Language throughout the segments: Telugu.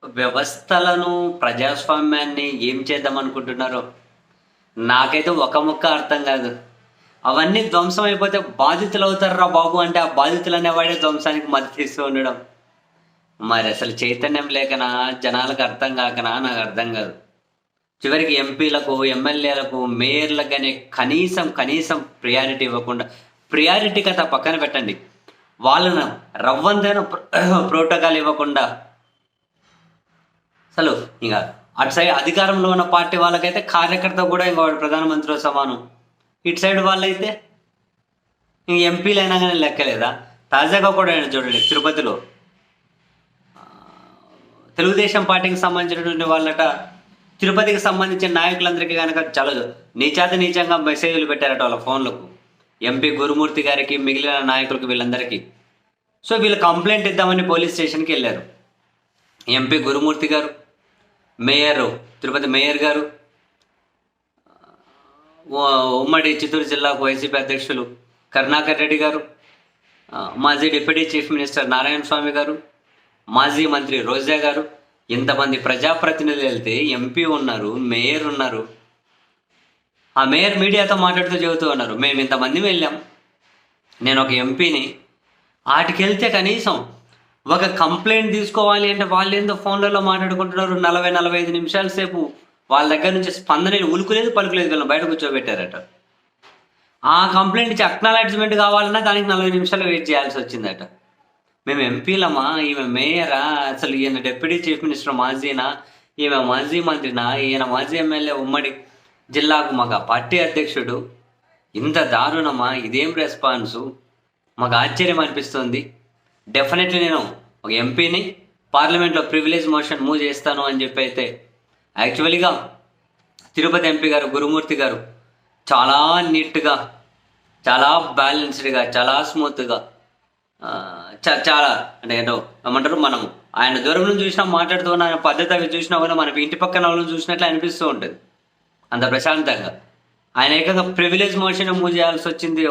వ్యవస్థలను, ప్రజాస్వామ్యాన్ని ఏం చేద్దాం అనుకుంటున్నారో నాకైతే ఒక ముక్క అర్థం కాదు. అవన్నీ ధ్వంసం అయిపోతే బాధితులవుతారురా బాబు అంటే, ఆ బాధితులు అనేవాడే ధ్వంసానికి మద్దతిస్తూ ఉండడం. మరి అసలు చైతన్యం లేకనా, జనాలకు అర్థం కాకనా నాకు అర్థం కాదు. చివరికి ఎంపీలకు, ఎమ్మెల్యేలకు, మేయర్లకు గానీ కనీసం ప్రియారిటీ ఇవ్వకుండా, ప్రియారిటీ కథ పక్కన పెట్టండి. వాళ్ళను రవ్వంతైన ప్రోటోకాల్ ఇవ్వకుండా అసలు ఇక అటు సైడ్ అధికారంలో ఉన్న పార్టీ వాళ్ళకైతే కార్యకర్త కూడా ఇంకా వాడు ప్రధానమంత్రితో సమానం. ఇటు సైడ్ వాళ్ళైతే ఇంక ఎంపీలు అయినా కానీ లెక్కలేదా? తాజాగా కూడా ఆయన చూడండి, తిరుపతిలో తెలుగుదేశం పార్టీకి సంబంధించినటువంటి వాళ్ళట తిరుపతికి సంబంధించిన నాయకులందరికీ కనుక చాలా నీచంగా మెసేజ్లు పెట్టారట వాళ్ళ ఫోన్లకు, ఎంపీ గురుమూర్తి గారికి, మిగిలిన నాయకులకు, వీళ్ళందరికీ. సో వీళ్ళు కంప్లైంట్ ఇద్దామని పోలీస్ స్టేషన్కి వెళ్ళారు. ఎంపీ గురుమూర్తి గారు, తిరుపతి మేయర్ గారు, ఉమ్మడి చిత్తూరు జిల్లాకు వైసీపీ అధ్యక్షులు కరుణాకర్ రెడ్డి గారు, మాజీ డిప్యూటీ చీఫ్ మినిస్టర్ నారాయణ స్వామి గారు, మాజీ మంత్రి రోజా గారు, ఇంతమంది ప్రజాప్రతినిధులు వెళ్తే ఎంపీ ఉన్నారు, మేయర్ ఉన్నారు. ఆ మేయర్ మీడియాతో మాట్లాడుతూ చెబుతూ ఉన్నారు, మేము ఇంతమంది వెళ్ళాం, నేను ఒక ఎంపీని. వాటికి వెళ్తే కనీసం ఒక కంప్లైంట్ తీసుకోవాలి అంటే వాళ్ళు ఏందో ఫోన్లలో మాట్లాడుకుంటున్నారు. 40-45 నిమిషాల సేపు వాళ్ళ దగ్గర నుంచి స్పందన ఉలుకులేదు, పలుకులేదు, వీళ్ళని బయట కూర్చోబెట్టారట. ఆ కంప్లైంట్ ఇచ్చి అక్నాలెడ్జ్మెంట్ కావాలన్నా దానికి 40 నిమిషాలు వెయిట్ చేయాల్సి వచ్చిందట. మేము ఎంపీలమా, ఈమె మేయరా, అసలు ఈయన డిప్యూటీ చీఫ్ మినిస్టర్ మాజీనా, ఈమె మాజీ మంత్రినా, ఈయన మాజీ ఎమ్మెల్యే ఉమ్మడి జిల్లాకు మాకు ఆ పార్టీ అధ్యక్షుడు, ఇంత దారుణమా, ఇదేం రెస్పాన్సు, మాకు ఆశ్చర్యం అనిపిస్తుంది. డెఫినెట్లీ నేను ఒక ఎంపీని, పార్లమెంట్లో ప్రివిలేజ్ మోషన్ మూవ్ చేస్తాను అని చెప్పి అయితే యాక్చువల్గా తిరుపతి ఎంపీ గారు గురుమూర్తి గారు చాలా నీట్గా, చాలా బ్యాలెన్స్డ్గా, చాలా స్మూత్గా, చాలా అంటే ఏంటో ఏమంటారు, మనం ఆయన దూరం నుంచి చూసినా, మాట్లాడుతూ ఉన్న ఆయన పద్ధతి అవి చూసినా కూడా మనకి ఇంటి పక్కన వాళ్ళని చూసినట్లు అనిపిస్తూ ఉంటుంది, అంత ప్రశాంతంగా. ఆయన ఏకంగా ప్రివిలేజ్ మోషన్ మూవ్ చేయాల్సి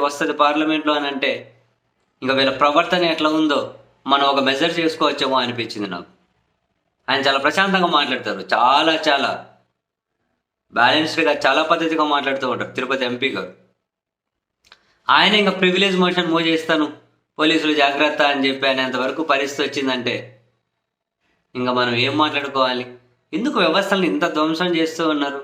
వస్తుంది పార్లమెంట్లో అని అంటే ఇంకా వీళ్ళ ప్రవర్తన ఎట్లా ఉందో మనం ఒక మెజర్ చేసుకోవచ్చేమో అనిపించింది నాకు. ఆయన చాలా ప్రశాంతంగా మాట్లాడతారు, చాలా బ్యాలెన్స్డ్గా, చాలా పద్ధతిగా మాట్లాడుతూ ఉంటారు తిరుపతి ఎంపీ గారు. ఆయన ఇంకా ప్రివిలేజ్ మోషన్ మూవ్ చేస్తాను, పోలీసులు జాగ్రత్త అని చెప్పి అనేంతవరకు పరిస్థితి వచ్చిందంటే ఇంకా మనం ఏం మాట్లాడుకోవాలి? ఎందుకు వ్యవస్థలను ఇంత ధ్వంసం చేస్తూ ఉన్నారు?